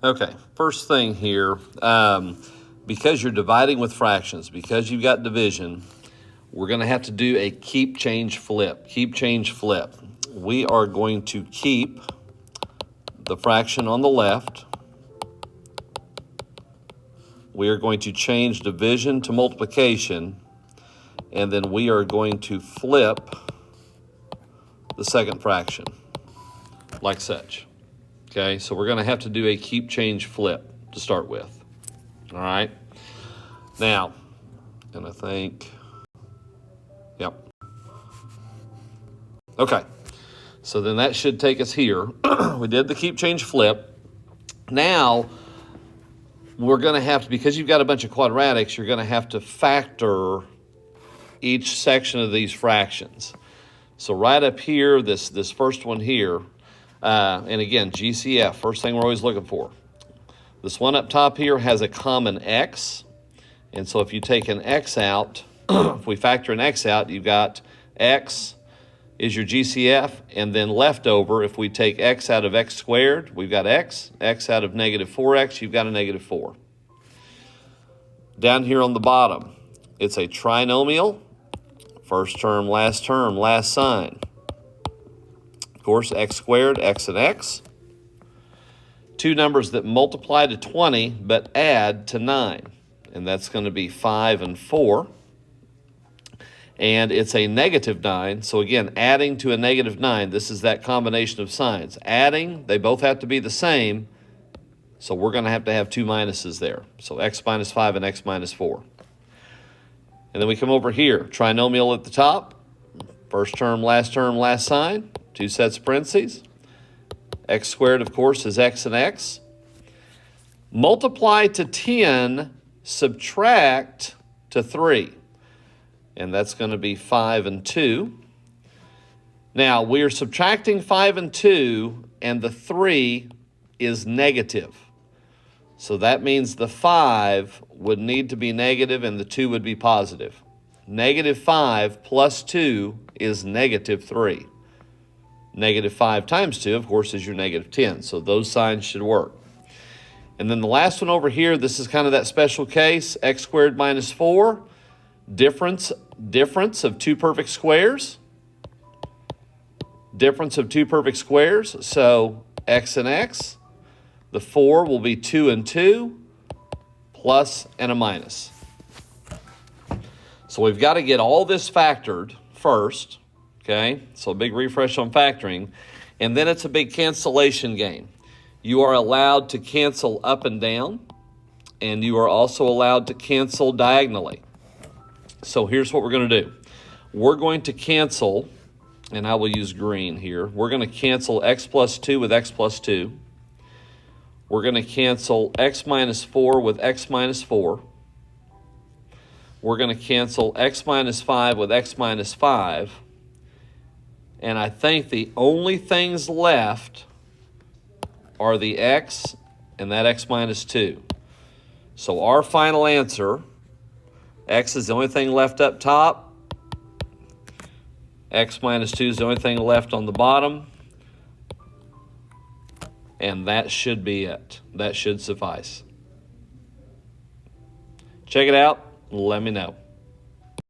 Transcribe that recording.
Okay, first thing here, because you're dividing with fractions, because you've got division, we're going to have to do a keep, change, flip. Keep, change, flip. We are going to keep the fraction on the left. We are going to change division to multiplication, and then we are going to flip the second fraction, like such. Okay, so we're going to have to do a keep, change, flip to start with. All right. Now, and I think, yep. Okay, so then that should take us here. We did the keep, change, flip. Now, we're going to have to, because you've got a bunch of quadratics, you're going to have to factor each section of these fractions. So right up here, this first one here, and again, GCF, first thing we're always looking for. This one up top here has a common x. And so if you take an x out, if we factor an x out, you've got x is your GCF, and then leftover, if we take x out of x squared, we've got x out of negative 4x, you've got a negative 4. Down here on the bottom, it's a trinomial, first term, last sign. Of course, x squared, x and x. Two numbers that multiply to 20 but add to 9. And that's going to be 5 and 4. And it's a negative 9. So again, adding to a negative 9, this is that combination of signs. Adding, they both have to be the same. So we're going to have two minuses there. So x minus 5 and x minus 4. And then we come over here, trinomial at the top. First term, last sign. Two sets of parentheses. X squared, of course, is x and x. Multiply to 10, subtract to 3. And that's going to be 5 and 2. Now, we are subtracting 5 and 2, and the 3 is negative. So that means the 5 would need to be negative, and the 2 would be positive. Negative 5 plus 2 is negative 3. Negative 5 times 2, of course, is your negative 10. So those signs should work. And then the last one over here, this is kind of that special case, x squared minus 4. Difference of two perfect squares. Difference of two perfect squares. So x and x. The 4 will be 2 and 2, plus and a minus. So we've got to get all this factored first. Okay, so a big refresh on factoring. And then it's a big cancellation game. You are allowed to cancel up and down, and you are also allowed to cancel diagonally. So here's what we're going to do. We're going to cancel, and I will use green here. We're going to cancel x plus 2 with x plus 2. We're going to cancel x minus 4 with x minus 4. We're going to cancel x minus 5 with x minus 5. And I think the only things left are the x and that x minus 2. So our final answer, x is the only thing left up top. X minus 2 is the only thing left on the bottom. And that should be it. That should suffice. Check it out. Let me know.